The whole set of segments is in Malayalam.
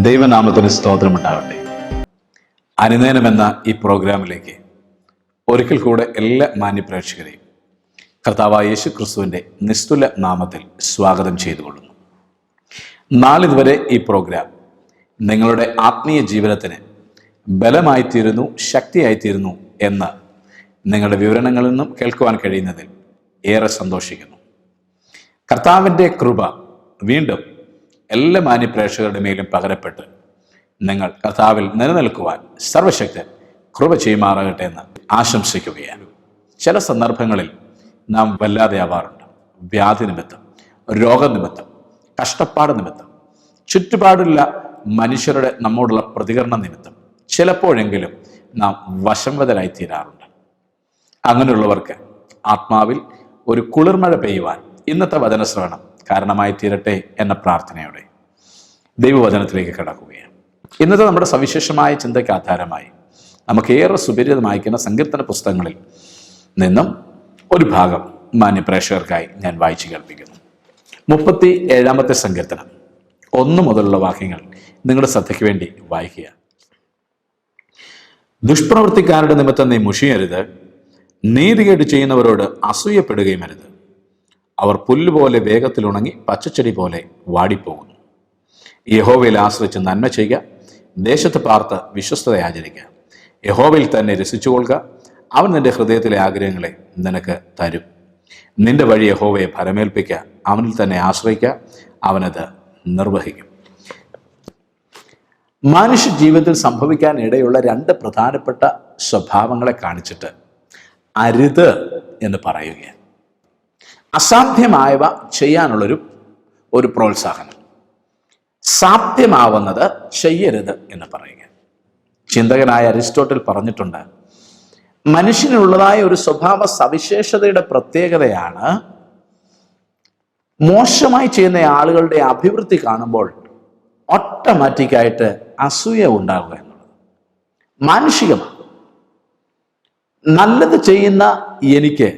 ദൈവനാമത്തിന് സ്തോത്രമുണ്ടാവട്ടെ. അനുനയനം എന്ന ഈ പ്രോഗ്രാമിലേക്ക് ഒരിക്കൽ കൂടെ എല്ലാ മാന്യപ്രേക്ഷകരെയും കർത്താവായ യേശു ക്രിസ്തുവിൻ്റെ നിസ്തുല നാമത്തിൽ സ്വാഗതം ചെയ്തുകൊള്ളുന്നു. നാളിതുവരെ ഈ പ്രോഗ്രാം നിങ്ങളുടെ ആത്മീയ ജീവിതത്തിന് ബലമായിത്തീരുന്നു, ശക്തിയായിത്തീരുന്നു എന്ന് നിങ്ങളുടെ വിവരണങ്ങളിൽ നിന്നും കേൾക്കുവാൻ കഴിയുന്നതിൽ ഏറെ സന്തോഷിക്കുന്നു. കർത്താവിൻ്റെ കൃപ വീണ്ടും എല്ലാ മാന്യപ്രേക്ഷകരുടെ മേലും പകരപ്പെട്ട് നിങ്ങൾ കർത്താവിൽ നിലനിൽക്കുവാൻ സർവശക്തൻ കൃപ ചെയ്യുമാറാകട്ടെ എന്ന് ആശംസിക്കുകയാണ്. ചില സന്ദർഭങ്ങളിൽ നാം വല്ലാതെ ആവാറുണ്ട്. വ്യാധി നിമിത്തം, രോഗനിമിത്തം, കഷ്ടപ്പാട് നിമിത്തം, ചുറ്റുപാടുള്ള മനുഷ്യരുടെ നമ്മോടുള്ള പ്രതികരണ നിമിത്തം ചിലപ്പോഴെങ്കിലും നാം വശംവദരായി തീരാറുണ്ട്. അങ്ങനെയുള്ളവർക്ക് ആത്മാവിൽ ഒരു കുളിർമഴ പെയ്യുവാൻ ഇന്നത്തെ വചനശ്രവണം കാരണമായി തീരട്ടെ എന്ന പ്രാർത്ഥനയോടെ ദൈവവചനത്തിലേക്ക് കടക്കുകയാണ്. ഇന്നത്തെ നമ്മുടെ സവിശേഷമായ ചിന്തയ്ക്ക് ആധാരമായി നമുക്കേറെ സുപരിചിതമായിരിക്കുന്ന സങ്കീർത്തന പുസ്തകങ്ങളിൽ നിന്നും ഒരു ഭാഗം മാന്യപ്രേക്ഷകർക്കായി ഞാൻ വായിച്ചു കേൾപ്പിക്കുന്നു. 37-ാമത്തെ സങ്കീർത്തനം 1 മുതലുള്ള വാക്യങ്ങൾ നിങ്ങളുടെ ശ്രദ്ധയ്ക്ക് വേണ്ടി വായിക്കുക. ദുഷ്പ്രവൃത്തിക്കാരുടെ നിമിത്തം നീ മുഷിയരുത്, നീതികേട് ചെയ്യുന്നവരോട് അസൂയപ്പെടുകയും അരുത്. അവർ പുല്ലുപോലെ വേഗത്തിൽ ഉണങ്ങി പച്ചച്ചെടി പോലെ വാടിപ്പോകുന്നു. യഹോവയിൽ ആശ്രയിച്ച് നന്മ ചെയ്യുക, ദേശത്ത് പാർത്ത് വിശ്വസ്തത ആചരിക്കുക. യഹോവയിൽ തന്നെ രസിച്ചുകൊള്ളുക, അവൻ നിന്റെ ഹൃദയത്തിലെ ആഗ്രഹങ്ങളെ നിനക്ക് തരും. നിന്റെ വഴി യഹോവയെ ഫലമേൽപ്പിക്കുക, അവനിൽ തന്നെ ആശ്രയിക്കുക, അവനത് നിർവഹിക്കും. മനുഷ്യ ജീവിതത്തിൽ സംഭവിക്കാൻ ഇടയുള്ള 2 പ്രധാനപ്പെട്ട സ്വഭാവങ്ങളെ കാണിച്ചിട്ട് അരുത് എന്ന് പറയുകയാണ്. അസാധ്യമായവ ചെയ്യാനുള്ളൊരു പ്രോത്സാഹനം, സാധ്യമാവുന്നത് ചെയ്യരുത് എന്ന് പറയുക. ചിന്തകനായ അരിസ്റ്റോട്ടിൽ പറഞ്ഞിട്ടുണ്ട്, മനുഷ്യനുള്ളതായ ഒരു സ്വഭാവ സവിശേഷതയുടെ പ്രത്യേകതയാണ് മോശമായി ചെയ്യുന്ന ആളുകളുടെ അഭിവൃദ്ധി കാണുമ്പോൾ ഓട്ടോമാറ്റിക്കായിട്ട് അസൂയ ഉണ്ടാവുക എന്നുള്ളത് മാനുഷികമാണ്. നല്ലത് ചെയ്യുന്ന എനിക്ക്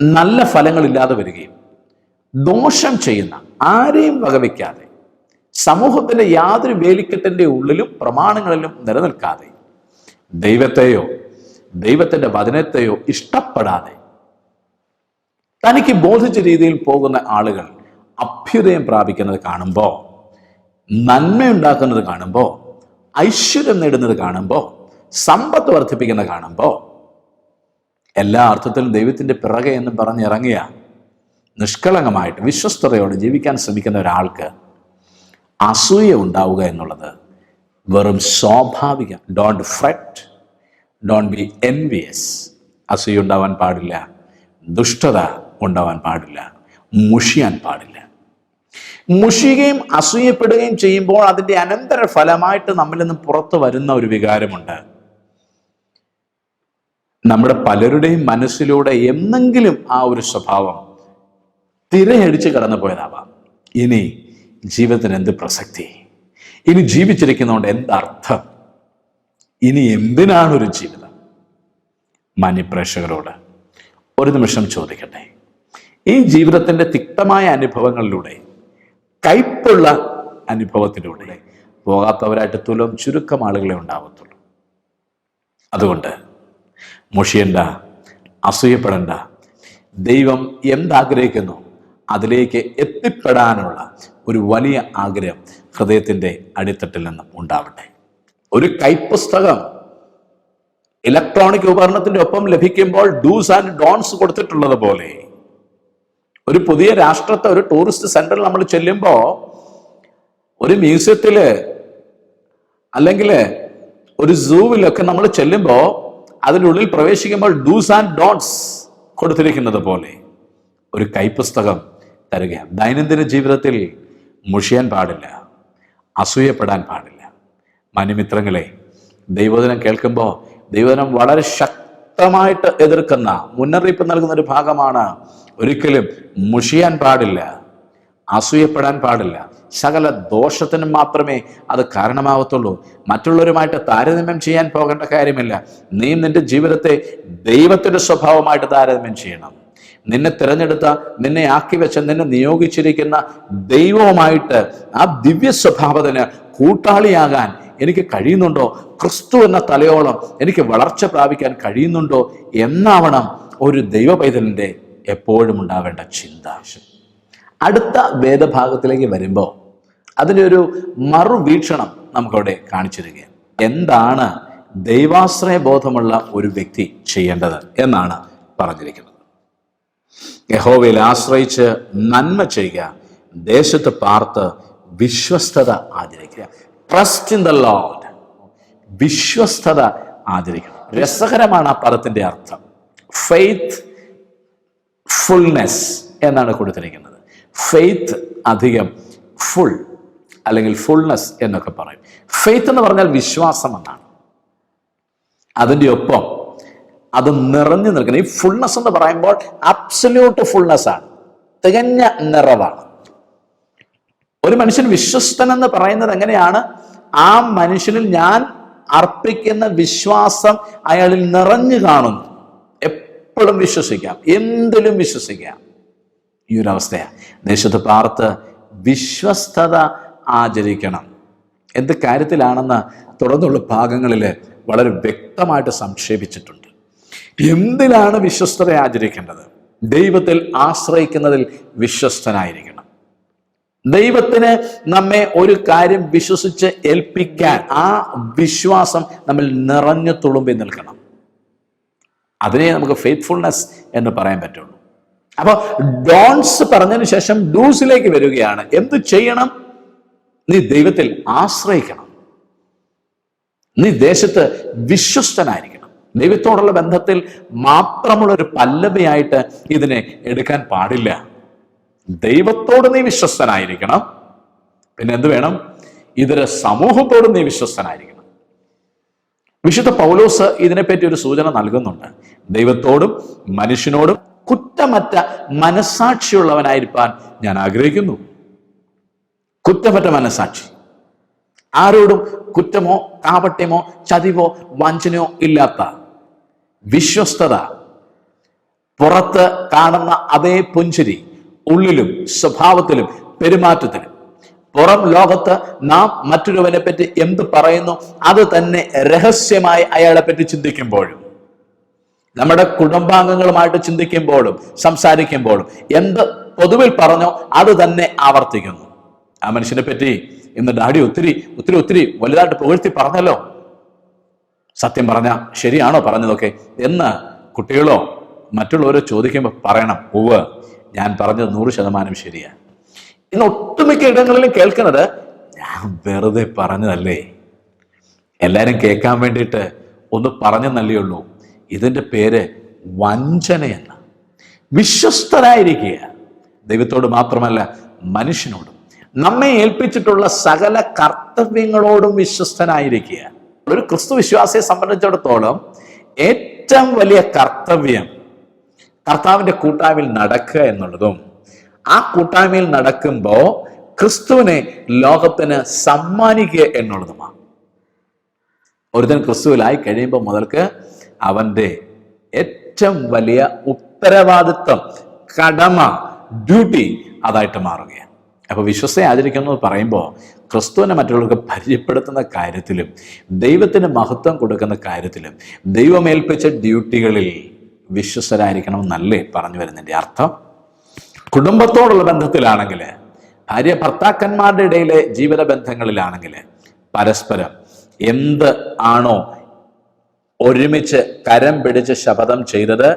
നല്ല ഫലങ്ങളില്ലാതെ വരികയും ദോഷം ചെയ്യുന്ന ആരെയും വകവയ്ക്കാതെ സമൂഹത്തിന്റെ യാതൊരു വേലിക്കെട്ടിന്റെ ഉള്ളിലും പ്രമാണങ്ങളിലും നിലനിൽക്കാതെ ദൈവത്തെയോ ദൈവത്തിന്റെ വചനത്തെയോ ഇഷ്ടപ്പെടാതെ തനിക്ക് ബോധിച്ച രീതിയിൽ പോകുന്ന ആളുകൾ അഭ്യുദയം പ്രാപിക്കുന്നത് കാണുമ്പോൾ, നന്മയുണ്ടാക്കുന്നത് കാണുമ്പോൾ, ഐശ്വര്യം നേടുന്നത് കാണുമ്പോൾ, സമ്പത്ത് വർദ്ധിപ്പിക്കുന്നത് കാണുമ്പോൾ, എല്ലാ അർത്ഥത്തിലും ദൈവത്തിൻ്റെ പിറകെ എന്ന് പറഞ്ഞിറങ്ങിയ നിഷ്കളങ്കമായിട്ട് വിശ്വസ്തയോടെ ജീവിക്കാൻ ശ്രമിക്കുന്ന ഒരാൾക്ക് അസൂയ ഉണ്ടാവുക എന്നുള്ളത് വെറും സ്വാഭാവികം. Don't FRET, don't be envious. അസൂയ ഉണ്ടാവാൻ പാടില്ല, ദുഷ്ടത ഉണ്ടാവാൻ പാടില്ല, മുഷിയാൻ പാടില്ല. മുഷിയുകയും അസൂയപ്പെടുകയും ചെയ്യുമ്പോൾ അതിൻ്റെ അനന്തര ഫലമായിട്ട് നമ്മിൽ നിന്ന് പുറത്തു വരുന്ന ഒരു വികാരമുണ്ട്. നമ്മുടെ പലരുടെയും മനസ്സിലൂടെ എന്നെങ്കിലും ആ ഒരു സ്വഭാവം തിരയടിച്ച് കടന്നു പോയതാവാം. ഇനി ജീവിതത്തിന് എന്ത് പ്രസക്തി, ഇനി ജീവിച്ചിരിക്കുന്നതുകൊണ്ട് എന്തർത്ഥം, ഇനി എന്തിനാണൊരു ജീവിതം? മാന്യപ്രേക്ഷകരോട് ഒരു നിമിഷം ചോദിക്കട്ടെ, ഈ ജീവിതത്തിൻ്റെ തിക്തമായ അനുഭവങ്ങളിലൂടെ, കയ്പുള്ള അനുഭവത്തിലൂടെ പോകാത്തവരായിട്ട് തുലം ചുരുക്കം ആളുകളെ ഉണ്ടാവത്തുള്ളൂ. അതുകൊണ്ട് മുഷിയണ്ട, അസൂയപ്പെടേണ്ട. ദൈവം എന്താഗ്രഹിക്കുന്നു അതിലേക്ക് എത്തിപ്പെടാനുള്ള ഒരു വലിയ ആഗ്രഹം ഹൃദയത്തിൻ്റെ അടിത്തട്ടിൽ നിന്നും ഉണ്ടാവട്ടെ. ഒരു കൈപ്പുസ്തകം ഇലക്ട്രോണിക് ഉപകരണത്തിന്റെ ഒപ്പം ലഭിക്കുമ്പോൾ ഡൂസ് ആൻഡ് ഡോൺസ് കൊടുത്തിട്ടുള്ളത് പോലെ, ഒരു പുതിയ രാഷ്ട്രത്തെ ഒരു ടൂറിസ്റ്റ് സെന്ററിൽ നമ്മൾ ചെല്ലുമ്പോൾ, ഒരു മ്യൂസിയത്തില് അല്ലെങ്കിൽ ഒരു സൂവിലൊക്കെ നമ്മൾ ചെല്ലുമ്പോൾ അതിനുള്ളിൽ പ്രവേശിക്കുമ്പോൾ ഡൂസ് ആൻഡ് ഡോൺസ് കൊടുത്തിരിക്കുന്നത് പോലെ ഒരു കൈപ്പുസ്തകം തരികയാണ്. ദൈനംദിന ജീവിതത്തിൽ മുഷിയാൻ പാടില്ല, അസൂയപ്പെടാൻ പാടില്ല. മാന്യമിത്രങ്ങളെ, ദൈവവചനം കേൾക്കുമ്പോൾ ദൈവവചനം വളരെ ശക്തമായിട്ട് എതിർക്കുന്ന, മുന്നറിയിപ്പ് നൽകുന്ന ഒരു ഭാഗമാണ്. ഒരിക്കലും മുഷിയാൻ പാടില്ല, അസൂയപ്പെടാൻ പാടില്ല. സകല ദോഷത്തിനും മാത്രമേ അത് കാരണമാവത്തുള്ളൂ. മറ്റുള്ളവരുമായിട്ട് താരതമ്യം ചെയ്യാൻ പോകേണ്ട കാര്യമില്ല. നീ നിന്റെ ജീവിതത്തെ ദൈവത്തിന്റെ സ്വഭാവമായിട്ട് താരതമ്യം ചെയ്യണം. നിന്നെ തിരഞ്ഞെടുത്ത, നിന്നെ ആക്കി വെച്ച, നിന്നെ നിയോഗിച്ചിരിക്കുന്ന ദൈവവുമായിട്ട് ആ ദിവ്യ സ്വഭാവത്തിന് കൂട്ടാളിയാകാൻ എനിക്ക് കഴിയുന്നുണ്ടോ? ക്രിസ്തു എന്ന തലയോളം എനിക്ക് വളർച്ച പ്രാപിക്കാൻ കഴിയുന്നുണ്ടോ എന്നാവണം ഒരു ദൈവ പൈതലിൻ്റെ എപ്പോഴും ഉണ്ടാവേണ്ട ചിന്ത. അടുത്ത വേദഭാഗത്തിലേക്ക് വരുമ്പോൾ അതിൻ്റെ ഒരു മറുവീക്ഷണം നമുക്കവിടെ കാണിച്ചു തരികയാണ്. എന്താണ് ദൈവാശ്രയ ബോധമുള്ള ഒരു വ്യക്തി ചെയ്യേണ്ടത് എന്നാണ് പറഞ്ഞിരിക്കുന്നത്. യഹോവയിൽ ആശ്രയിച്ച് നന്മ ചെയ്യുക, ദേശത്ത് പാർത്ത് വിശ്വസ്തത ആചരിക്കുക. Trust in the lord. വിശ്വസ്തത ആചരിക്കണം. രസകരമാണ് ആ പദത്തിന്റെ അർത്ഥം. ഫെയ്ത്ത് ഫുൾനെസ് എന്നാണ് കൊടുത്തിരിക്കുന്നത്. ഫെയ്ത്ത് അധികം ഫുൾ അല്ലെങ്കിൽ ഫുൾനെസ് എന്നൊക്കെ പറയും. ഫെയ്ത്ത് എന്ന് പറഞ്ഞാൽ വിശ്വാസം എന്നാണ്. അതിൻ്റെ ഒപ്പം അത് നിറഞ്ഞു നിൽക്കണം. ഈ ഫുൾനെസ് എന്ന് പറയുമ്പോൾ അബ്സല്യൂട്ട് ഫുൾനെസ് ആണ്, തികഞ്ഞ നിറവാണ്. ഒരു മനുഷ്യൻ വിശ്വസ്തൻ എന്ന് പറയുന്നത് എങ്ങനെയാണ്? ആ മനുഷ്യനിൽ ഞാൻ അർപ്പിക്കുന്ന വിശ്വാസം അയാളിൽ നിറഞ്ഞു കാണുന്നു. എപ്പോഴും വിശ്വസിക്കാം, എന്തിലും വിശ്വസിക്കാം. ഈ ഒരു അവസ്ഥയാണ്. ദേശത്ത് പാർത്ത് വിശ്വസ്തത ആചരിക്കണം. എന്ത് കാര്യത്തിലാണെന്ന് തുടർന്നുള്ള ഭാഗങ്ങളിൽ വളരെ വ്യക്തമായിട്ട് സംക്ഷേപിച്ചിട്ടുണ്ട്. എന്തിലാണ് വിശ്വസ്തത ആചരിക്കേണ്ടത്? ദൈവത്തിൽ ആശ്രയിക്കുന്നതിൽ വിശ്വസ്തനായിരിക്കണം. ദൈവത്തിന് നമ്മെ ഒരു കാര്യം വിശ്വസിച്ച് ഏൽപ്പിക്കാൻ ആ വിശ്വാസം നമ്മൾ നിറഞ്ഞു തുളുമ്പി നിൽക്കണം. അതിനെ നമുക്ക് ഫെയ്ത്ത്ഫുൾനെസ് എന്ന് പറയാൻ പറ്റുള്ളൂ. അപ്പൊ ഡോൺസ് പറഞ്ഞതിന് ശേഷം ഡൂസിലേക്ക് വരികയാണ്. എന്ത് ചെയ്യണം? നീ ദൈവത്തിൽ ആശ്രയിക്കണം. നീ ദേശത്ത് വിശ്വസ്തനായിരിക്കണം. ദൈവത്തോടുള്ള ബന്ധത്തിൽ മാത്രമുള്ള ഒരു പല്ലവിയായിട്ട് ഇതിനെ എടുക്കാൻ പാടില്ല. ദൈവത്തോട് നീ വിശ്വസ്തനായിരിക്കണം. പിന്നെ എന്ത് വേണം? ഇതര സമൂഹത്തോട് നീ വിശ്വസ്തനായിരിക്കണം. വിശുദ്ധ പൗലോസ് ഇതിനെപ്പറ്റി ഒരു സൂചന നൽകുന്നുണ്ട്. ദൈവത്തോടും മനുഷ്യനോടും കുറ്റമറ്റ മനസാക്ഷിയുള്ളവനായിരിക്കാൻ ഞാൻ ആഗ്രഹിക്കുന്നു. കുറ്റമറ്റ മനസാക്ഷി. ആരോടും കുറ്റമോ കാപട്യമോ ചതിവോ വഞ്ചനയോ ഇല്ലാത്ത വിശ്വസ്തത. പുറത്ത് കാണുന്ന അതേ പുഞ്ചിരി ഉള്ളിലും സ്വഭാവത്തിലും പെരുമാറ്റത്തിലും. പുറം ലോകത്ത് നാം മറ്റൊരുവനെ പറ്റി എന്ത് പറയുന്നു അത് തന്നെ രഹസ്യമായി അയാളെ പറ്റി ചിന്തിക്കുമ്പോഴും, നമ്മുടെ കുടുംബാംഗങ്ങളുമായിട്ട് ചിന്തിക്കുമ്പോഴും സംസാരിക്കുമ്പോഴും എന്ത് പൊതുവിൽ പറഞ്ഞോ അത് തന്നെ ആവർത്തിക്കുന്നു. ആ മനുഷ്യനെ പറ്റി ഇന്ന് ഡാഡി ഒത്തിരി ഒത്തിരി ഒത്തിരി വലുതായിട്ട് പുകഴ്ത്തി പറഞ്ഞല്ലോ, സത്യം പറഞ്ഞ ശരിയാണോ പറഞ്ഞതൊക്കെ എന്ന് കുട്ടികളോ മറ്റുള്ളവരോ ചോദിക്കുമ്പോൾ പറയണം, ഉവ്വ് ഞാൻ പറഞ്ഞത് 100% ശരിയാണ്. ഇന്ന് ഒട്ടുമിക്ക ഇടങ്ങളിലും കേൾക്കുന്നത് ഞാൻ വെറുതെ പറഞ്ഞതല്ലേ, എല്ലാവരും കേൾക്കാൻ വേണ്ടിയിട്ട് ഒന്ന് പറഞ്ഞെന്നല്ലേ ഉള്ളൂ. ഇതിൻ്റെ പേര് വഞ്ചനയെന്ന്. വിശ്വസ്തരായിരിക്കുക, ദൈവത്തോട് മാത്രമല്ല മനുഷ്യനോടും നമ്മെ ഏൽപ്പിച്ചിട്ടുള്ള സകല കർത്തവ്യങ്ങളോടും വിശ്വസ്തനായിരിക്കുക. ഒരു ക്രിസ്തു വിശ്വാസിയെ സംബന്ധിച്ചിടത്തോളം ഏറ്റവും വലിയ കർത്തവ്യം കർത്താവിൻ്റെ കൂട്ടായ്മയിൽ നടക്കുക എന്നുള്ളതും, ആ കൂട്ടായ്മയിൽ നടക്കുമ്പോൾ ക്രിസ്തുവിനെ ലോകത്തിന് സമ്മാനിക്കുക എന്നുള്ളതുമാണ്. ഒരുത്തൻ ക്രിസ്തുവിലായി കഴിയുമ്പോൾ മുതൽക്ക് അവൻ്റെ ഏറ്റവും വലിയ ഉത്തരവാദിത്വം, കടമ, ഡ്യൂട്ടി അതായിട്ട് മാറുകയാണ്. അപ്പൊ വിശ്വസ്തയെ ആചരിക്കുന്നത് പറയുമ്പോൾ ക്രിസ്തുവിനെ മറ്റുള്ളവർക്ക് പരിചയപ്പെടുത്തുന്ന കാര്യത്തിലും ദൈവത്തിന് മഹത്വം കൊടുക്കുന്ന കാര്യത്തിലും ദൈവമേൽപ്പിച്ച ഡ്യൂട്ടികളിൽ വിശ്വസ്തരായിരിക്കണം എന്നല്ലേ പറഞ്ഞു വരുന്നതിൻ്റെ അർത്ഥം. കുടുംബത്തോടുള്ള ബന്ധത്തിലാണെങ്കിൽ, ഭാര്യ ഭർത്താക്കന്മാരുടെ ഇടയിലെ ജീവിത ബന്ധങ്ങളിലാണെങ്കിൽ പരസ്പരം എന്ത് ആണോ ഒരുമിച്ച് കരം പിടിച്ച് ശപഥം ചെയ്തത്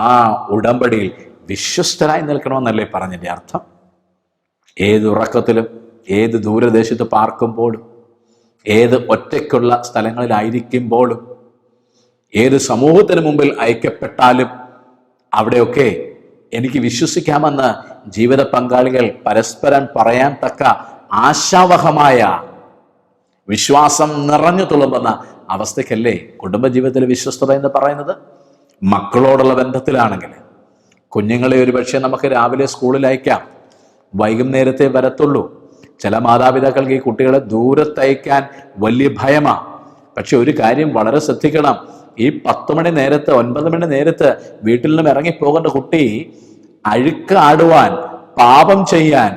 ആ ഉടമ്പടിയിൽ വിശ്വസ്തരായി നിൽക്കണമെന്നല്ലേ പറഞ്ഞതിൻ്റെ അർത്ഥം. ഏത് ഉറക്കത്തിലും, ഏത് ദൂരദേശത്ത് പാർക്കുമ്പോഴും, ഏത് ഒറ്റയ്ക്കുള്ള സ്ഥലങ്ങളിലായിരിക്കുമ്പോഴും, ഏത് സമൂഹത്തിന് മുമ്പിൽ അയക്കപ്പെട്ടാലും അവിടെയൊക്കെ എനിക്ക് വിശ്വസിക്കാമെന്ന് ജീവിത പങ്കാളികൾ പരസ്പരം പറയാൻ തക്ക ആശാവഹമായ വിശ്വാസം നിറഞ്ഞു തുളുമ്പുന്ന അവസ്ഥയ്ക്കല്ലേ കുടുംബജീവിതത്തിലെ വിശ്വസ്തത എന്ന് പറയുന്നത്. മക്കളോടുള്ള ബന്ധത്തിലാണെങ്കിൽ, കുഞ്ഞുങ്ങളെ ഒരുപക്ഷെ നമുക്ക് രാവിലെ സ്കൂളിൽ അയക്കാം, വൈകുന്നേരത്തെ വരത്തുള്ളൂ. ചില മാതാപിതാക്കൾക്ക് ഈ കുട്ടികളെ ദൂരത്തയക്കാൻ വലിയ ഭയമാണ്. പക്ഷെ ഒരു കാര്യം വളരെ ശ്രദ്ധിക്കണം, ഈ 10 മണി നേരത്ത് 9 മണി നേരത്ത് വീട്ടിൽ നിന്നും ഇറങ്ങിപ്പോകേണ്ട കുട്ടി അഴുക്കാടുവാൻ, പാപം ചെയ്യാൻ,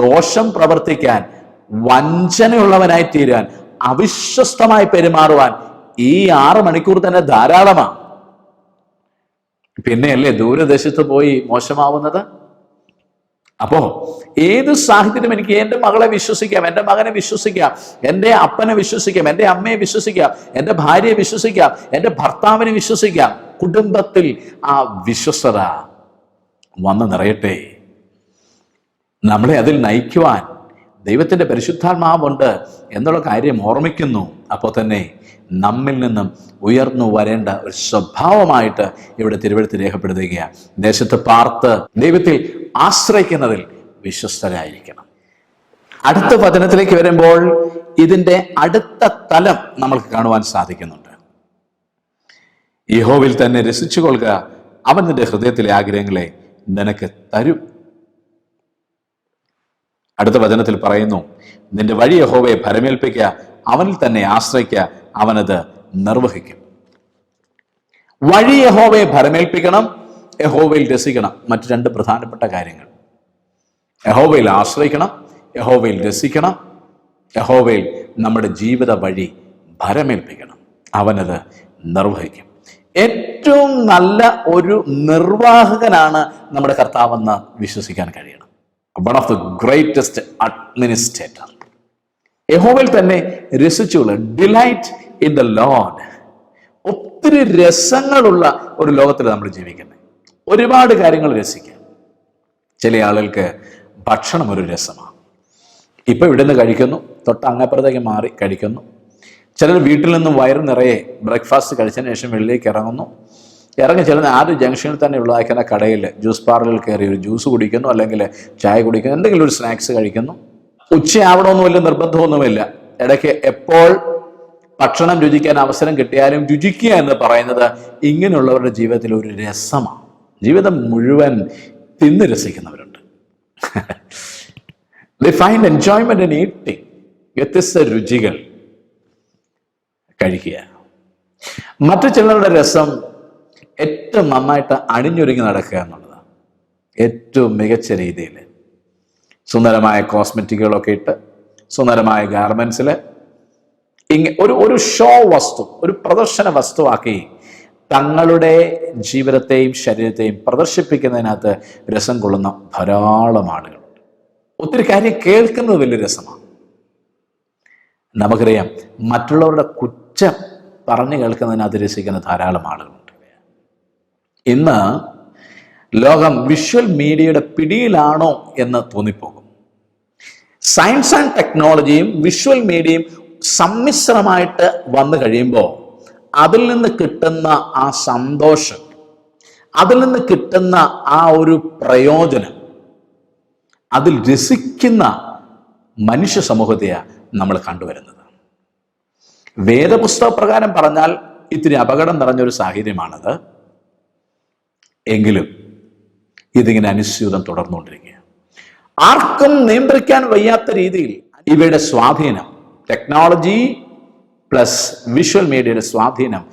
ദോഷം പ്രവർത്തിക്കാൻ, വഞ്ചനയുള്ളവനായി തീരാൻ, അവിശ്വസ്തമായി പെരുമാറുവാൻ ഈ 6 മണിക്കൂർ തന്നെ ധാരാളമാണ്. പിന്നെയല്ലേ ദൂരദേശത്ത് പോയി മോശമാവുന്നത്? അപ്പോ ഏത് സാഹചര്യം എനിക്ക് എൻ്റെ മകളെ വിശ്വസിക്കാം, എൻ്റെ മകനെ വിശ്വസിക്കാം, എൻ്റെ അപ്പനെ വിശ്വസിക്കാം, എൻ്റെ അമ്മയെ വിശ്വസിക്കാം, എൻ്റെ ഭാര്യയെ വിശ്വസിക്കാം, എൻ്റെ ഭർത്താവിനെ വിശ്വസിക്കാം. കുടുംബത്തിൽ ആ വിശ്വസ്തത വന്ന് നിറയട്ടെ. നമ്മളെ അതിൽ നയിക്കുവാൻ ദൈവത്തിൻ്റെ പരിശുദ്ധാത്മാവുണ്ട് എന്നുള്ള കാര്യം ഓർമ്മിക്കുന്നു. അപ്പോൾ തന്നെ നമ്മിൽ നിന്നും ഉയർന്നു വരേണ്ട ഒരു സ്വഭാവമായിട്ട് ഇവിടെ തിരുവെഴുത്ത് രേഖപ്പെടുത്തുകയാണ്. ദേശത്ത് പാർത്ത് ദൈവത്തിൽ ആശ്രയിക്കുന്നതിൽ വിശ്വസ്തരായിരിക്കണം. അടുത്ത വചനത്തിലേക്ക് വരുമ്പോൾ ഇതിൻ്റെ അടുത്ത തലം നമ്മൾക്ക് കാണുവാൻ സാധിക്കുന്നുണ്ട്. യഹോവയിൽ തന്നെ രസിച്ചു കൊള്ളുക, അവൻ നിന്റെ ഹൃദയത്തിലെ ആഗ്രഹങ്ങളെ നിനക്ക് തരും. അടുത്ത വചനത്തിൽ പറയുന്നു, നിന്റെ വഴി യഹോവയെ ഭരമേൽപ്പിക്കുക, അവനിൽ തന്നെ ആശ്രയിക്കുക, അവനത് നിർവഹിക്കും. വഴി യഹോവയെ ഭരമേൽപ്പിക്കണം, യഹോവയിൽ രസിക്കണം. മറ്റു 2 പ്രധാനപ്പെട്ട കാര്യങ്ങൾ: യഹോവയിൽ ആശ്രയിക്കണം, യഹോവയിൽ രസിക്കണം, യഹോവയിൽ നമ്മുടെ ജീവിത വഴി ഭരമേൽപ്പിക്കണം, അവനത് നിർവഹിക്കും. ഏറ്റവും നല്ല ഒരു നിർവാഹകനാണ് നമ്മുടെ കർത്താവെന്ന് വിശ്വസിക്കാൻ കഴിയണം. One of the greatest administrator. യഹോവയിൽ തന്നെ രസിച്ചുള്ള ഡിലൈറ്റ് ഇൻ ദ ലോർഡ്. ഒത്തിരി രസങ്ങളുള്ള ഒരു ലോകത്തിൽ നമ്മൾ ജീവിക്കുന്നത്. ഒരുപാട് കാര്യങ്ങൾ രസിക്കാം. ചില ആളുകൾക്ക് ഭക്ഷണം ഒരു രസമാണ്. ഇപ്പൊ ഇവിടുന്ന് കഴിക്കുന്നു, തൊട്ട് അങ്ങപ്പുറത്തേക്ക് മാറി കഴിക്കുന്നു. ചിലർ വീട്ടിൽ നിന്നും വയറ് നിറയെ ബ്രേക്ക്ഫാസ്റ്റ് കഴിച്ചതിന് ശേഷം വെളിയിലേക്ക് ഇറങ്ങുന്നു. ഇറങ്ങി ചിലർ ആദ്യ ജംഗ്ഷനിൽ തന്നെ ഉള്ളതാക്കുന്ന കടയിൽ ജ്യൂസ് പാർലറിൽ കയറി ഒരു ജ്യൂസ് കുടിക്കുന്നു, അല്ലെങ്കിൽ ചായ കുടിക്കുന്നു, എന്തെങ്കിലും ഒരു സ്നാക്സ് കഴിക്കുന്നു. ഉച്ചയാവണമെന്നുമില്ല, നിർബന്ധമൊന്നുമില്ല. ഇടയ്ക്ക് എപ്പോൾ ഭക്ഷണം രുചിക്കാൻ അവസരം കിട്ടിയാലും രുചിക്കുക എന്ന് പറയുന്നത് ഇങ്ങനെയുള്ളവരുടെ ജീവിതത്തിൽ ഒരു രസമാണ്. ജീവിതം മുഴുവൻ തിന്ന് രസിക്കുന്നവരുണ്ട്. They find enjoyment in eating. വ്യത്യസ്ത രുചികൾ കഴിക്കുക. മറ്റു ചിലരുടെ രസം ഏറ്റവും നന്നായിട്ട് അണിഞ്ഞൊരുങ്ങി നടക്കുക എന്നുള്ളതാണ്. ഏറ്റവും മികച്ച രീതിയിൽ സുന്ദരമായ കോസ്മെറ്റിക്കുകളൊക്കെ ഇട്ട്, സുന്ദരമായ ഗാർമെന്റ്സിൽ ഒരു ഷോ വസ്തു, ഒരു പ്രദർശന വസ്തുവാക്കി തങ്ങളുടെ ജീവിതത്തെയും ശരീരത്തെയും പ്രദർശിപ്പിക്കുന്നതിനകത്ത് രസം കൊള്ളുന്ന ധാരാളം ആളുകളുണ്ട്. ഒത്തിരി കാര്യം കേൾക്കുന്നത് വലിയ രസമാണ്. നമുക്കറിയാം, മറ്റുള്ളവരുടെ കുറ്റം പറഞ്ഞു കേൾക്കുന്നതിനകത്ത് രസിക്കുന്ന ധാരാളം ആളുകളുണ്ട്. ഇന്ന് ലോകം വിഷ്വൽ മീഡിയയുടെ പിടിയിലാണോ എന്ന് തോന്നിപ്പോകും. സയൻസ് ആൻഡ് ടെക്നോളജിയും വിഷ്വൽ മീഡിയയും സമ്മിശ്രമായിട്ട് വന്നു കഴിയുമ്പോൾ അതിൽ നിന്ന് കിട്ടുന്ന ആ സന്തോഷം, അതിൽ നിന്ന് കിട്ടുന്ന ആ ഒരു പ്രയോജനം, അതിൽ രസിക്കുന്ന മനുഷ്യ സമൂഹത്തെയാണ് നമ്മൾ കണ്ടുവരുന്നത്. വേദപുസ്തക പ്രകാരം പറഞ്ഞാൽ ഇത്തിരി അപകടം നിറഞ്ഞൊരു സാഹചര്യമാണത്. എങ്കിലും ഇതിങ്ങനെ അനുസ്യൂതം തുടർന്നുകൊണ്ടിരിക്കുക. ആർക്കും നിയന്ത്രിക്കാൻ വയ്യാത്ത രീതിയിൽ ഇവയുടെ സ്വാധീനം, ടെക്നോളജി പ്ലസ് വിഷ്വൽ മീഡിയയുടെ സ്വാധീനം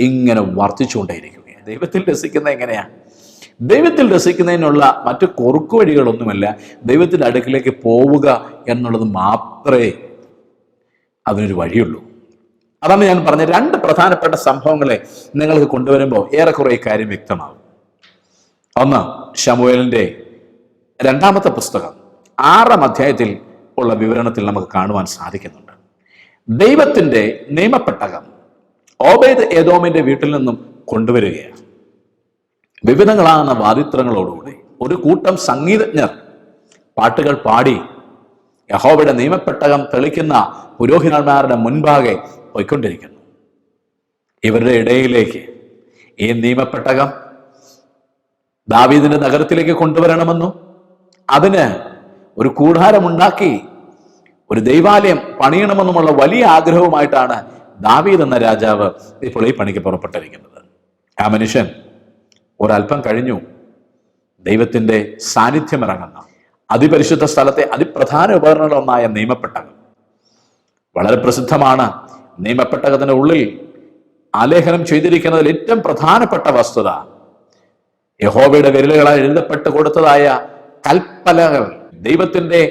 ഇങ്ങനെ വർദ്ധിച്ചുകൊണ്ടേയിരിക്കുകയാണ്. ദൈവത്തിൽ രസിക്കുന്നത് എങ്ങനെയാ? ദൈവത്തിൽ രസിക്കുന്നതിനുള്ള മറ്റു കുറുക്കു വഴികളൊന്നുമല്ല. ദൈവത്തിൻ്റെ അടുക്കിലേക്ക് പോവുക എന്നുള്ളത് മാത്രമേ അതിനൊരു വഴിയുള്ളൂ. അതാണ് ഞാൻ പറഞ്ഞ 2 പ്രധാനപ്പെട്ട സംഭവങ്ങളെ നിങ്ങൾക്ക് കൊണ്ടുവരുമ്പോൾ ഏറെക്കുറെ ഈ കാര്യം വ്യക്തമാകും. ഒന്ന്, ശമൂവേലിന്റെ 2-ാമത്തെ പുസ്തകം 6-ാം അധ്യായത്തിൽ ഉള്ള വിവരണത്തിൽ നമുക്ക് കാണുവാൻ സാധിക്കുന്നുണ്ട്. ദൈവത്തിന്റെ നിയമപ്പെട്ടകം ഓബേദ് ഏദോമിന്റെ വീട്ടിൽ നിന്നും കൊണ്ടുവരികയാണ്. വിവിധങ്ങളാകുന്ന വാദിത്രങ്ങളോടുകൂടി ഒരു കൂട്ടം സംഗീതജ്ഞർ പാട്ടുകൾ പാടി യഹോവയുടെ നിയമപ്പെട്ടകം തെളിക്കുന്ന പുരോഹിതന്മാരുടെ മുൻപാകെ പോയിക്കൊണ്ടിരിക്കുന്നു. ഇവരുടെ ഇടയിലേക്ക് ഈ നിയമപ്പെട്ടകം ദാവീദിന്റെ നഗരത്തിലേക്ക് കൊണ്ടുവരണമെന്നും അതിന് ഒരു കൂടാരമുണ്ടാക്കി ഒരു ദൈവാലയം പണിയണമെന്നുമുള്ള വലിയ ആഗ്രഹവുമായിട്ടാണ് ദാവീദ് എന്ന രാജാവ് ഇപ്പോൾ ഈ പണിക്ക് പുറപ്പെട്ടിരിക്കുന്നത്. ആ മനുഷ്യൻ ഒരല്പം കഴിഞ്ഞു ദൈവത്തിന്റെ സാന്നിധ്യം ഇറങ്ങുന്ന അതിപരിശുദ്ധ സ്ഥലത്തെ അതിപ്രധാന ഉപകരണങ്ങളൊന്നായ നിയമപ്പെട്ടകം. വളരെ പ്രസിദ്ധമാണ്. നിയമപ്പെട്ടകത്തിന്റെ ഉള്ളിൽ ആലേഖനം ചെയ്തിരിക്കുന്നതിൽ ഏറ്റവും പ്രധാനപ്പെട്ട വസ്തുത യഹോവയുടെ വിരലുകളാൽ എഴുതപ്പെട്ട് കൊടുത്തതായ കൽപ്പലകൾ, ദൈവത്തിന്റെ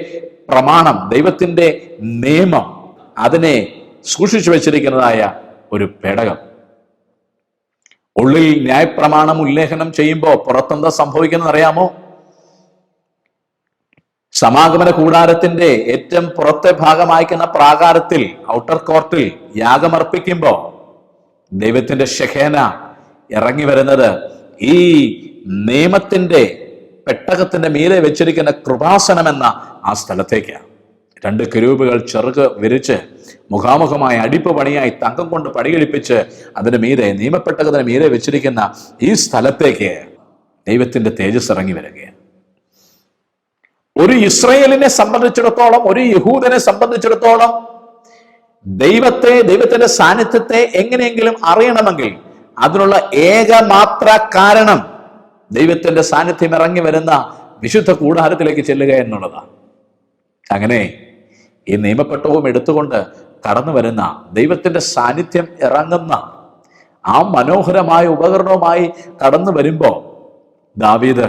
പ്രമാണം, ദൈവത്തിന്റെ നിയമം, അതിനെ സൂക്ഷിച്ചു വെച്ചിരിക്കുന്നതായ ഒരു പേടകം. ഉള്ളിൽ ന്യായപ്രമാണം ഉല്ലേഖനം ചെയ്യുമ്പോൾ പുറത്തെന്താ സംഭവിക്കുന്നത് അറിയാമോ? സമാഗമന കൂടാരത്തിന്റെ ഏറ്റവും പുറത്തെ ഭാഗമായിരിക്കുന്ന പ്രാകാരത്തിൽ, ഔട്ടർ കോർട്ടിൽ യാഗമർപ്പിക്കുമ്പോ ദൈവത്തിന്റെ ഷെഖേന ഇറങ്ങി വരുന്നത് ഈ നിയമത്തിന്റെ പെട്ടകത്തിന്റെ മീതെ വെച്ചിരിക്കുന്ന കൃപാസനം എന്ന ആ സ്ഥലത്തേക്കാണ്. 2 കെരൂബുകൾ ചെറുക് വിരിച്ച് മുഖാമുഖമായി അടിപ്പ് പണിയായി തങ്കം കൊണ്ട് പണികഴിപ്പിച്ച് അതിന്റെ മീതെ, നിയമപ്പെട്ടകത്തിന് മീതെ വെച്ചിരിക്കുന്ന ഈ സ്ഥലത്തേക്ക് ദൈവത്തിന്റെ തേജസ് ഇറങ്ങി വരികയാണ്. ഒരു ഇസ്രായേലിനെ സംബന്ധിച്ചിടത്തോളം, ഒരു യഹൂദനെ സംബന്ധിച്ചിടത്തോളം ദൈവത്തിന്റെ സാന്നിധ്യത്തെ എങ്ങനെയെങ്കിലും അറിയണമെങ്കിൽ അതിനുള്ള ഏകമാത്ര കാരണം ദൈവത്തിന്റെ സാന്നിധ്യം ഇറങ്ങി വരുന്ന വിശുദ്ധ കൂടാരത്തിലേക്ക് ചെല്ലുക എന്നുള്ളതാണ്. അങ്ങനെ ഈ നിയമപ്പെട്ടവും എടുത്തുകൊണ്ട് കടന്നു വരുന്ന ദൈവത്തിന്റെ സാന്നിധ്യം ഇറങ്ങുന്ന ആ മനോഹരമായ ഉപകരണവുമായി കടന്നു വരുമ്പോ ദാവീദ്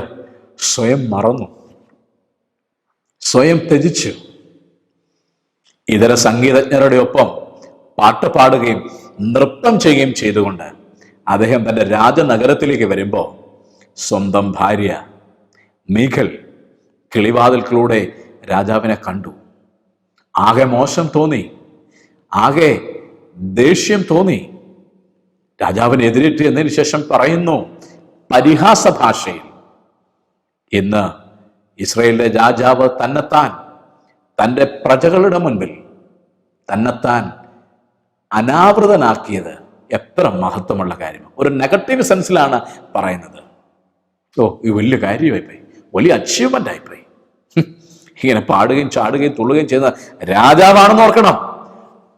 സ്വയം മറന്നു, സ്വയം ത്യജിച്ചു. ഇതര സംഗീതജ്ഞരുടെ ഒപ്പം പാട്ട് പാടുകയും നൃത്തം ചെയ്യുകയും ചെയ്തുകൊണ്ട് അദ്ദേഹം തന്റെ രാജനഗരത്തിലേക്ക് വരുമ്പോ സ്വന്തം ഭാര്യ മീഖൽ കിളിവാതിൽക്കളിലൂടെ രാജാവിനെ കണ്ടു. ആകെ മോശം തോന്നി, ആകെ ദേഷ്യം തോന്നി. രാജാവിനെ എതിരേറ്റ് എന്നതിന് ശേഷം പറയുന്നു പരിഹാസ ഭാഷയിൽ, ഇന്ന് ഇസ്രായേലിലെ രാജാവ് തന്നെത്താൻ തൻ്റെ പ്രജകളുടെ മുൻപിൽ തന്നെത്താൻ അനാവൃതനാക്കിയത് എത്ര മഹത്വമുള്ള കാര്യമാണ്. ഒരു നെഗറ്റീവ് സെൻസിലാണ് പറയുന്നത്. ഈ വലിയ കാര്യമായിപ്പോയി, വലിയ അച്ചീവ്മെന്റ് ആയിപ്പോയി. ഇങ്ങനെ പാടുകയും ചാടുകയും തുള്ളുകയും ചെയ്യുന്ന രാജാവാണെന്ന് ഓർക്കണം.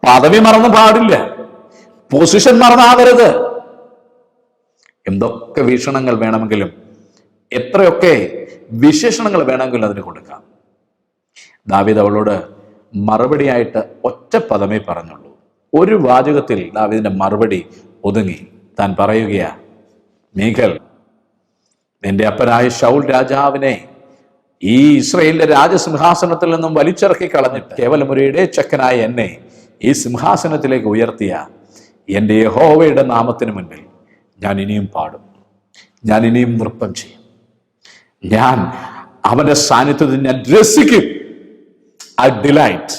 പദവി മറന്ന് പാടില്ല, പൊസിഷൻ മറന്നാകരുത്. എന്തൊക്കെ വീക്ഷണങ്ങൾ വേണമെങ്കിലും, എത്രയൊക്കെ വിശേഷണങ്ങൾ വേണമെങ്കിലും അതിന് കൊടുക്കാം. ദാവീദ് അവളോട് മറുപടിയായിട്ട് ഒറ്റ പദമേ പറഞ്ഞുള്ളൂ. ഒരു വാചകത്തിൽ ദാവീദിന്റെ മറുപടി ഒതുങ്ങി. താൻ പറയുകയാ, മീഖൽ, നിന്റെ അപ്പനായ ശൗൽ രാജാവിനെ ഈ ഇസ്രായേലിന്റെ രാജസിംഹാസനത്തിൽ നിന്നും വലിച്ചിറക്കി കളഞ്ഞിട്ട് കേവലം ഒരു ഇടയച്ചക്കനായ എന്നെ ഈ സിംഹാസനത്തിലേക്ക് ഉയർത്തിയ എൻ്റെ യഹോവയുടെ നാമത്തിന് മുൻപിൽ ഞാൻ ഇനിയും പാടും, ഞാൻ ഇനിയും നൃത്തം ചെയ്യും, ഞാൻ അവന്റെ സാന്നിധ്യത്തിൽ ഞാൻ രസിക്കും. I delight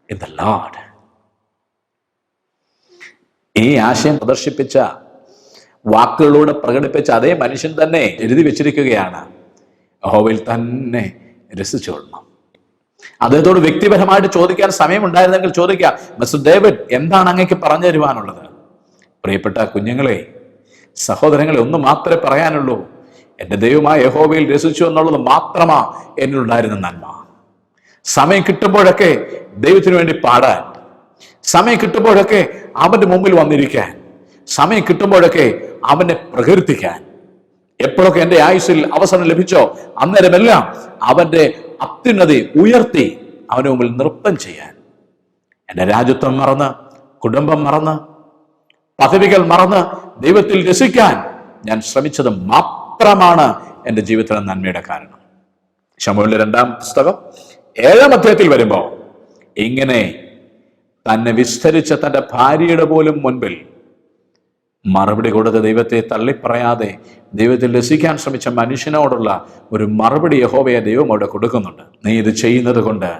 in the Lord. ഈ ആശയം പ്രദർശിപ്പിച്ച, വാക്കുകളിലൂടെ പ്രകടിപ്പിച്ച അതേ മനുഷ്യൻ തന്നെ എഴുതി വെച്ചിരിക്കുകയാണ്, യഹോവയിൽ തന്നെ രസിച്ചുകൊള്ളണം. അദ്ദേഹത്തോട് വ്യക്തിപരമായിട്ട് ചോദിക്കാൻ സമയമുണ്ടായിരുന്നെങ്കിൽ ചോദിക്കാം, മിസ്റ്റർ ഡേവിഡ്, എന്താണ് അങ്ങേക്ക് പറഞ്ഞു തരുവാനുള്ളത്? പ്രിയപ്പെട്ട കുഞ്ഞുങ്ങളെ, സഹോദരങ്ങളെ, ഒന്ന് മാത്രമേ പറയാനുള്ളൂ. എൻ്റെ ദൈവമായ യഹോവയിൽ രസിച്ചു എന്നുള്ളത് മാത്രമാ എന്നിലുണ്ടായിരുന്ന നന്മ. സമയം കിട്ടുമ്പോഴൊക്കെ ദൈവത്തിന് വേണ്ടി പാടാൻ, സമയം കിട്ടുമ്പോഴൊക്കെ അവന്റെ മുമ്പിൽ വന്നിരിക്കാൻ, സമയം കിട്ടുമ്പോഴൊക്കെ അവനെ പ്രകീർത്തിക്കാൻ, എപ്പോഴൊക്കെ എൻ്റെ ആയുസ്സിൽ അവസരം ലഭിച്ചോ അന്നേരമെല്ലാം അവന്റെ അത്യുന്നതി ഉയർത്തി അവന് മുമ്പിൽ നൃത്തം ചെയ്യാൻ, എൻ്റെ രാജ്യത്വം മറന്ന്, കുടുംബം മറന്ന്, പദവികൾ മറന്ന് ദൈവത്തിൽ രസിക്കാൻ ഞാൻ ശ്രമിച്ചത് മാത്രമാണ് എൻ്റെ ജീവിതത്തിലെ നന്മയുടെ കാരണം. ശമൂവേലിന്റെ 2-ാം പുസ്തകം 7-ാം അധ്യായത്തിൽ വരുമ്പോ ഇങ്ങനെ തന്നെ വിസ്തരിച്ച തൻ്റെ ഭാര്യയുടെ പോലും മുൻപിൽ മറുപടി കൊടുത്ത് ദൈവത്തെ തള്ളിപ്പറയാതെ ദൈവത്തിൽ രസിക്കാൻ ശ്രമിച്ച മനുഷ്യനോടുള്ള ഒരു മറുപടി യഹോവയെ ദൈവം അവിടെ കൊടുക്കുന്നുണ്ട്. നീ ഇത് ചെയ്യുന്നത് കൊണ്ട്,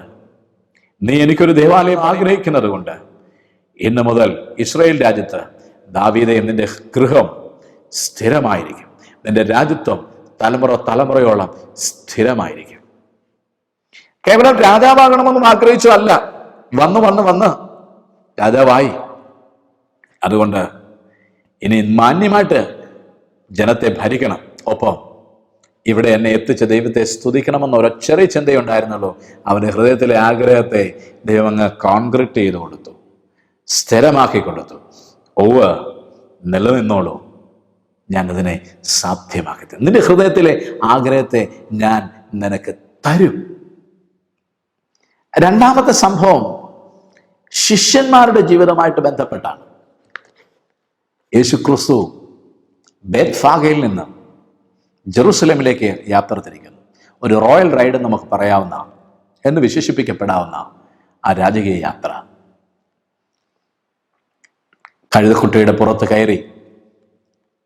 നീ എനിക്കൊരു ദേവാലയം ആഗ്രഹിക്കുന്നത് കൊണ്ട്, ഇന്ന് മുതൽ ഇസ്രായേൽ രാജ്യത്ത് ദാവീദേ, നിന്റെ ഗൃഹം സ്ഥിരമായിരിക്കും, നിന്റെ രാജ്യത്വം തലമുറയോളം സ്ഥിരമായിരിക്കും. കേവലം രാജാവാകണമെന്നും ആഗ്രഹിച്ചതല്ല, വന്ന് രാജാവായി. അതുകൊണ്ട് ഇനി മാന്യമായിട്ട് ജനത്തെ ഭരിക്കണം, ഒപ്പം ഇവിടെ എന്നെ എത്തിച്ച ദൈവത്തെ സ്തുതിക്കണമെന്ന ഒരു ചെറിയ ചിന്തയുണ്ടായിരുന്നുള്ളൂ. അവൻ്റെ ഹൃദയത്തിലെ ആഗ്രഹത്തെ ദൈവം അങ്ങ് കോൺക്രീറ്റ് ചെയ്ത് കൊടുത്തു, സ്ഥിരമാക്കി കൊടുത്തു. നിലനിന്നോളൂ, ഞാനതിനെ സാധ്യമാക്കി തരും. നിന്റെ ഹൃദയത്തിലെ ആഗ്രഹത്തെ ഞാൻ നിനക്ക് തരും. 2-ാമത്തെ സംഭവം ശിഷ്യന്മാരുടെ ജീവിതമായിട്ട് ബന്ധപ്പെട്ടാണ്. യേശുക്രിസ്തു ബേത്ഫാഗയിൽ നിന്ന് ജെറുസലേമിലേക്ക് യാത്ര തിരിക്കുന്നു. ഒരു റോയൽ റൈഡ് നമുക്ക് പറയാവുന്ന, എന്ന് വിശേഷിപ്പിക്കപ്പെടാവുന്ന ആ രാജകീയ യാത്ര. കഴുതക്കുട്ടിയുടെ പുറത്ത് കയറി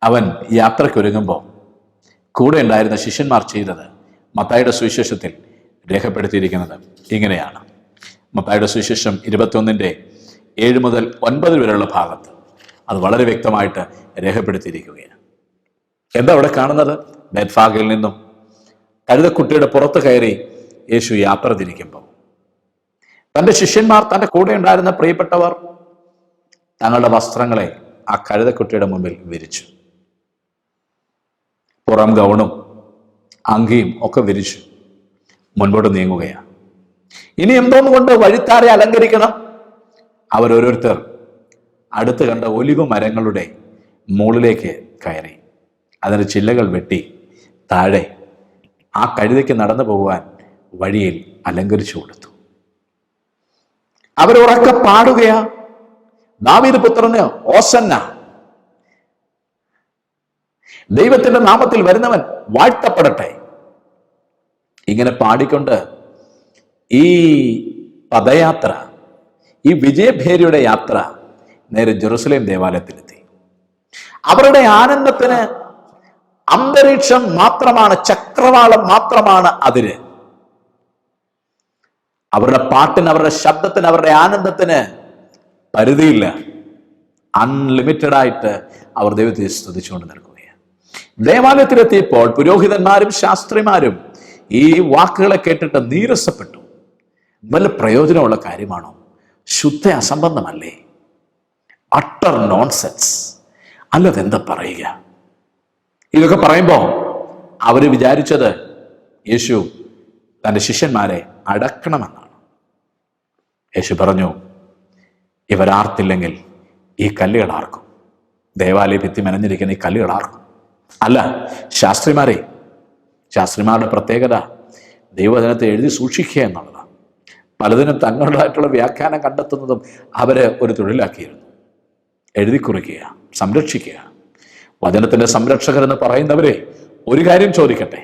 അവൻ യാത്രയ്ക്കൊരുങ്ങുമ്പോൾ കൂടെ ഉണ്ടായിരുന്ന ശിഷ്യന്മാർ ചെയ്തത് മത്തായിയുടെ സുവിശേഷത്തിൽ രേഖപ്പെടുത്തിയിരിക്കുന്നത് ഇങ്ങനെയാണ്. മത്തായിയുടെ സുവിശേഷം 21:7 മുതൽ 9 വരെയുള്ള ഭാഗത്ത് അത് വളരെ വ്യക്തമായിട്ട് രേഖപ്പെടുത്തിയിരിക്കുകയാണ്. എന്താ അവിടെ കാണുന്നത്? ബേത്ഫാഗയിൽ നിന്നും കഴുതക്കുട്ടിയുടെ പുറത്ത് കയറി യേശു യാത്ര തിരിക്കുമ്പോൾ തൻ്റെ ശിഷ്യന്മാർ, തൻ്റെ കൂടെ ഉണ്ടായിരുന്ന പ്രിയപ്പെട്ടവർ തങ്ങളുടെ വസ്ത്രങ്ങളെ ആ കഴുതക്കുട്ടിയുടെ മുമ്പിൽ വിരിച്ചു. പുറം ഗൗണും അങ്കിയും ഒക്കെ വിരിച്ചു മുൻപോട്ട് നീങ്ങുകയാണ്. ഇനി എന്തോന്ന് കൊണ്ട് വഴിത്താരെ അലങ്കരിക്കണം? അവരോരോരുത്തർ അടുത്ത് കണ്ട ഒലിവ് മരങ്ങളുടെ മുകളിലേക്ക് കയറി അതിൻ്റെ ചില്ലകൾ വെട്ടി താഴെ ആ കഴുതയ്ക്ക് നടന്നു പോകുവാൻ വഴിയിൽ അലങ്കരിച്ചു കൊടുത്തു. അവരുറക്കെ പാടുകയാ, ദാവീദ് പുത്രന് ഓസന്ന, ദൈവത്തിന്റെ നാമത്തിൽ വരുന്നവൻ വാഴ്ത്തപ്പെടട്ടെ. ഇങ്ങനെ പാടിക്കൊണ്ട് ഈ പദയാത്ര, ഈ വിജയഭേരിയുടെ യാത്ര നേരെ ജെറുസലേം ദേവാലയത്തിലെത്തി. അവരുടെ ആനന്ദത്തിന് അന്തരീക്ഷം മാത്രമാണ്, ചക്രവാളം മാത്രമാണ് അതിര്. അവരുടെ പാട്ടിന്, അവരുടെ ശബ്ദത്തിന്, അവരുടെ ആനന്ദത്തിന് പരിധിയില്ല. അൺലിമിറ്റഡ് ആയിട്ട് അവർ ദൈവത്തെ സ്തുതിച്ചുകൊണ്ട് നിൽക്കുകയാണ്. ദേവാലയത്തിലെത്തിയപ്പോൾ പുരോഹിതന്മാരും ശാസ്ത്രിമാരും ഈ വാക്കുകളെ കേട്ടിട്ട് നീരസപ്പെട്ടു. വല്ല പ്രയോജനമുള്ള കാര്യമാണോ? ശുദ്ധ അസംബന്ധമല്ലേ? Utter nonsense. അല്ലതെന്താ പറയുക? ഇതൊക്കെ പറയുമ്പോൾ അവർ വിചാരിച്ചത് യേശു തൻ്റെ ശിഷ്യന്മാരെ അടക്കണമെന്നാണ്. യേശു പറഞ്ഞു, ഇവരാർത്തില്ലെങ്കിൽ ഈ കല്ലുകൾ ആർക്കും. ദേവാലയ ഭിത്തി മെനഞ്ഞിരിക്കുന്ന ഈ കല്ലുകൾ ആർക്കും. അല്ല, ശാസ്ത്രിമാരുടെ പ്രത്യേകത ദൈവവചനത്തെ എഴുതി സൂക്ഷിക്കുക എന്നുള്ളതാണ്. പലതിനും തങ്ങളുടേതായിട്ടുള്ള വ്യാഖ്യാനം കണ്ടെത്തുന്നതും അവര് ഒരു തൊഴിലാക്കിയിരുന്നു. എഴുതി കുറിക്കുക, സംരക്ഷിക്കുക. വചനത്തിന്റെ സംരക്ഷകരെന്ന് പറയുന്നവരെ ഒരു കാര്യം ചോദിക്കട്ടെ,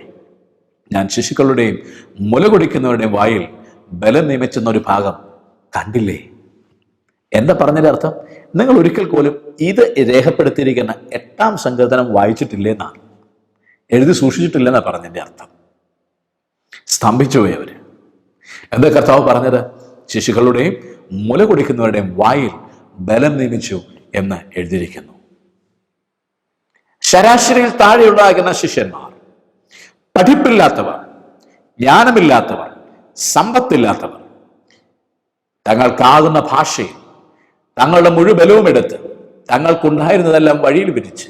ഞാൻ ശിശുക്കളുടെയും മുല കുടിക്കുന്നവരുടെയും വായിൽ ബലം നിയമിച്ചെന്ന ഒരു ഭാഗം കണ്ടില്ലേ? എന്താ പറഞ്ഞതിന്റെ അർത്ഥം? നിങ്ങൾ ഒരിക്കൽ പോലും ഇത് രേഖപ്പെടുത്തിയിരിക്കുന്ന 8-ാം സങ്കീർത്തനം വായിച്ചിട്ടില്ലെന്നാണ്, എഴുതി സൂക്ഷിച്ചിട്ടില്ലെന്നാണ് പറഞ്ഞതിന്റെ അർത്ഥം. സ്തംഭിച്ചു പോയി അവര്. എന്താ കർത്താവ് പറഞ്ഞത്? ശിശുക്കളുടെയും മുല കുടിക്കുന്നവരുടെയും വായിൽ ബലം നിയമിച്ചു എന്ന് എഴുതിയിരിക്കുന്നു. ശരാശരിയിൽ താഴെയുണ്ടാകുന്ന ശിഷ്യന്മാർ, പഠിപ്പില്ലാത്തവർ, ജ്ഞാനമില്ലാത്തവർ, സമ്പത്തില്ലാത്തവർ, തങ്ങൾക്കാകുന്ന ഭാഷയിൽ തങ്ങളുടെ മുഴുവൻ എടുത്ത് തങ്ങൾക്കുണ്ടായിരുന്നതെല്ലാം വഴിയിൽ വിരിച്ച്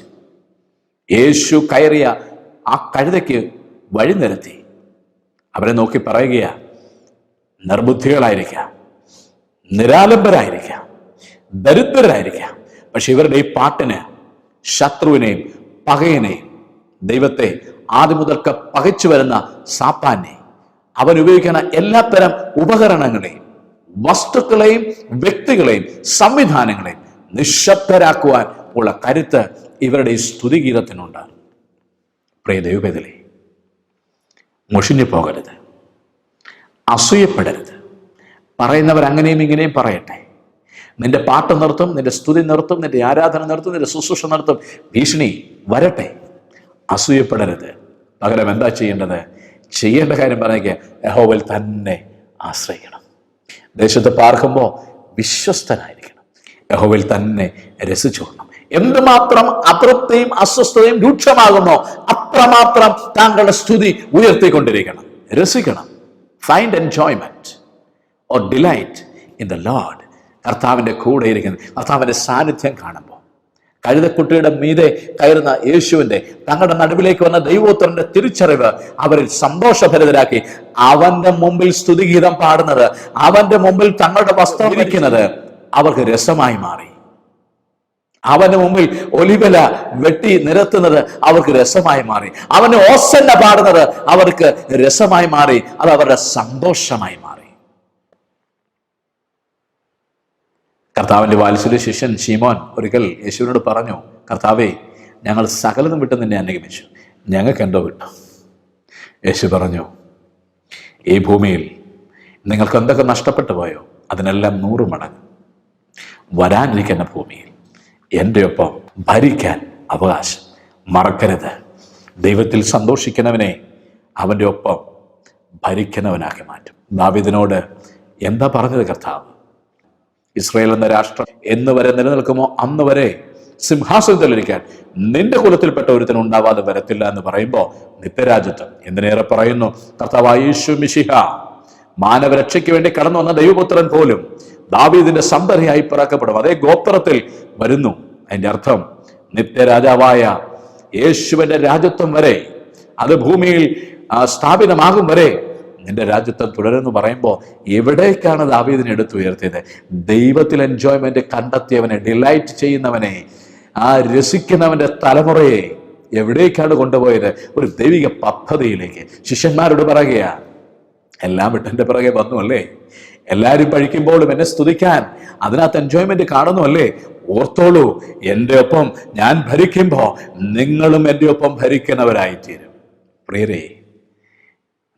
യേശു കയറിയ ആ കഴുതയ്ക്ക് വഴി നിരത്തി. അവരെ നോക്കി പറയുകയാ, നിർബുദ്ധികളായിരിക്കാം, നിരാലംബരായിരിക്കാം, ദരിദ്രരായിരിക്കാം, പക്ഷെ ഇവരുടെ ഈ പാട്ടിന് ശത്രുവിനെയും പകയനെയും, ദൈവത്തെ ആദ്യം മുതൽക്ക് പകച്ചു വരുന്ന സാത്താനെ, അവൻ ഉപയോഗിക്കുന്ന എല്ലാത്തരം ഉപകരണങ്ങളെയും വസ്തുക്കളെയും വ്യക്തികളെയും സംവിധാനങ്ങളെയും നിശബ്ദരാക്കുവാൻ ഉള്ള കരുത്ത് ഇവരുടെ ഈ സ്തുതിഗീതത്തിനുണ്ട്. പ്രിയ ദൈവവേദലേ, മുഷിഞ്ഞു പോകരുത്, അസൂയപ്പെടരുത്. പറയുന്നവർ അങ്ങനെയും ഇങ്ങനെയും പറയട്ടെ. നിന്റെ പാട്ട് നിർത്തും, നിന്റെ സ്തുതി നിർത്തും, നിന്റെ ആരാധന നിർത്തും, നിന്റെ ശുശ്രൂഷ നിർത്തും, ഭീഷണി വരട്ടെ. അസൂയപ്പെടരുത്. പകരം എന്താ ചെയ്യേണ്ടത്? ചെയ്യേണ്ട കാര്യം പറയുക, യഹോവയിൽ തന്നെ ആശ്രയിക്കണം. ദേശത്ത് പാർക്കുമ്പോൾ വിശ്വസ്തനായിരിക്കണം. യഹോവയിൽ തന്നെ രസിച്ചോളണം. എന്തുമാത്രം അതൃപ്തിയും അസ്വസ്ഥതയും രൂക്ഷമാകുന്നോ അത്രമാത്രം താങ്കളുടെ സ്തുതി ഉയർത്തിക്കൊണ്ടിരിക്കണം, രസിക്കണം. Find enjoyment or delight in the lord. കർത്താവിൻ്റെ കൂടെ ഇരിക്കുന്നത്, കർത്താവിൻ്റെ സാന്നിധ്യം കാണുമ്പോൾ, കഴുതക്കുട്ടിയുടെ മീതെ കയറുന്ന യേശുവിൻ്റെ, തങ്ങളുടെ നടുവിലേക്ക് വന്ന ദൈവോത്തരന്റെ തിരിച്ചറിവ് അവരിൽ സന്തോഷഭരിതരാക്കി. അവന്റെ മുമ്പിൽ സ്തുതിഗീതം പാടുന്നത്, അവന്റെ മുമ്പിൽ തങ്ങളുടെ വസ്ത്രം ഇരിക്കുന്നത് അവർക്ക് രസമായി മാറി. അവന് മുമ്പിൽ ഒലിവല വെട്ടി നിരത്തുന്നത് അവർക്ക് രസമായി മാറി. അവന് ഓസന്ന പാടുന്നത് അവർക്ക് രസമായി മാറി. അത് അവരുടെ സന്തോഷമായി മാറി. കർത്താവിൻ്റെ വാത്സല്യ ശിഷ്യൻ ശീമോൻ ഒരിക്കൽ യേശുവിനോട് പറഞ്ഞു, കർത്താവേ, ഞങ്ങൾ സകലതും വിട്ട് നിന്നെ അനുഗമിച്ചു, ഞങ്ങൾക്ക് എന്തോ കിട്ടും. യേശു പറഞ്ഞു, ഈ ഭൂമിയിൽ നിങ്ങൾക്ക് എന്തൊക്കെ നഷ്ടപ്പെട്ടു പോയോ അതിനെല്ലാം 100 മടങ്ങ് വരാനിരിക്കുന്ന ഭൂമിയിൽ എൻ്റെ ഒപ്പം ഭരിക്കാൻ അവകാശം. മറക്കരുത്, ദൈവത്തിൽ സന്തോഷിക്കുന്നവനെ അവൻ്റെ ഒപ്പം ഭരിക്കുന്നവനാക്കി മാറ്റും. ദാവീദിനോട് എന്താ പറഞ്ഞത് കർത്താവ്? ഇസ്രായേൽ എന്ന രാഷ്ട്രം എന്ന് വരെ നിലനിൽക്കുമോ അന്ന് വരെ സിംഹാസനത്തിലിരിക്കാൻ നിന്റെ കുലത്തിൽപ്പെട്ട ഒരുത്തനും ഉണ്ടാവാതെ വരത്തില്ല എന്ന് പറയുമ്പോൾ നിത്യരാജ്യത്വം എന്തിനേറെ പറയുന്നു, കർത്താവായ യേശു മിശിഹ മാനവരക്ഷയ്ക്ക് വേണ്ടി കടന്നു വന്ന ദൈവപുത്രൻ പോലും ദാവീദിന്റെ സന്തതിയായി പിറക്കപ്പെടും. അതേ ഗോത്രത്തിൽ വരുന്നു. അതിന്റെ അർത്ഥം നിത്യരാജാവായ യേശുവിന്റെ രാജ്യത്വം വരെ, അത് ഭൂമിയിൽ സ്ഥാപിതമാകും വരെ നിന്റെ രാജ്യത്വം തുടരുന്നു പറയുമ്പോൾ എവിടേക്കാണ് ദാവീദിനെ എടുത്തുയർത്തിയത്? ദൈവത്തിൽ എൻജോയ്മെന്റ് കണ്ടെത്തിയവനെ, ഡിലൈറ്റ് ചെയ്യുന്നവനെ, ആ രസിക്കുന്നവന്റെ തലമുറയെ എവിടേക്കാണ് കൊണ്ടുപോയത്? ഒരു ദൈവിക പദ്ധതിയിലേക്ക്. ശിഷ്യന്മാരോട് പറയുകയാ, എല്ലാം വിട്ടെന്റെ പിറകെ വന്നു അല്ലേ, എല്ലാവരും പഴിക്കുമ്പോഴും എന്നെ സ്തുതിക്കാൻ അതിനകത്ത് എൻജോയ്മെന്റ് കാണുന്നു അല്ലേ? ഓർത്തോളൂ, എൻ്റെ ഒപ്പം ഞാൻ ഭരിക്കുമ്പോൾ നിങ്ങളും എൻ്റെ ഒപ്പം ഭരിക്കുന്നവരായിത്തീരും. പ്രിയരേ,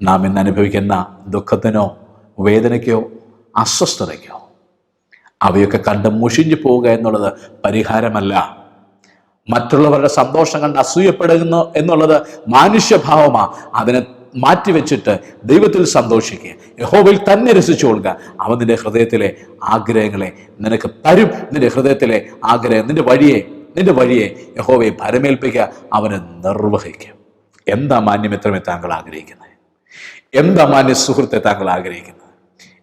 നാം ഇന്ന് അനുഭവിക്കുന്ന ദുഃഖത്തിനോ വേദനയ്ക്കോ അസ്വസ്ഥതയ്ക്കോ അവയൊക്കെ കണ്ട് മുഷിഞ്ഞു പോവുക എന്നുള്ളത് പരിഹാരമല്ല. മറ്റുള്ളവരുടെ സന്തോഷം കണ്ട് അസൂയപ്പെടുന്നു എന്നുള്ളത് മാനുഷ്യഭാവമാണ്. അതിനെ മാറ്റിവെച്ചിട്ട് ദൈവത്തിൽ സന്തോഷിക്കുക, യഹോവയിൽ തന്നെ രസിച്ചുകൊള്ളുക. അവൻ നിന്റെ ഹൃദയത്തിലെ ആഗ്രഹങ്ങളെ നിനക്ക് തരും. നിന്റെ ഹൃദയത്തിലെ ആഗ്രഹം, നിന്റെ വഴിയെ യഹോവയെ ഭരമേൽപ്പിക്കുക, അവനെ നിർവഹിക്കുക. എന്താ മാന്യമിത്രമേ താങ്കൾ ആഗ്രഹിക്കുന്നത്? എന്താ മാന്യ സുഹൃത്തെ താങ്കൾ ആഗ്രഹിക്കുന്നത്?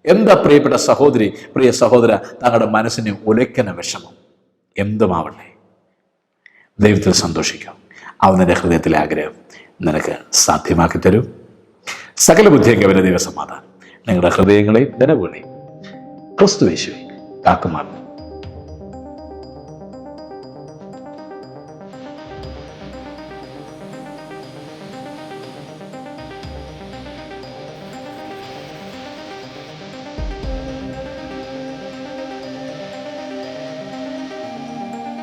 എന്താ പ്രിയപ്പെട്ട സഹോദരി, പ്രിയ സഹോദര, താങ്കളുടെ മനസ്സിനെ ഉലയ്ക്കുന്ന വിഷമം എന്തുമാവട്ടെ, ദൈവത്തിൽ സന്തോഷിക്കും. അവൻ നിന്റെ ഹൃദയത്തിലെ ആഗ്രഹം നിനക്ക് സാധ്യമാക്കി തരും. സകല ബുദ്ധിയൊക്കെ അവന്റെ ദൈവസമാധാനം നിങ്ങളുടെ ഹൃദയങ്ങളെയും നിലവുകളെയും ക്രിസ്തുയേശുവിൽ കാക്കുമാറും.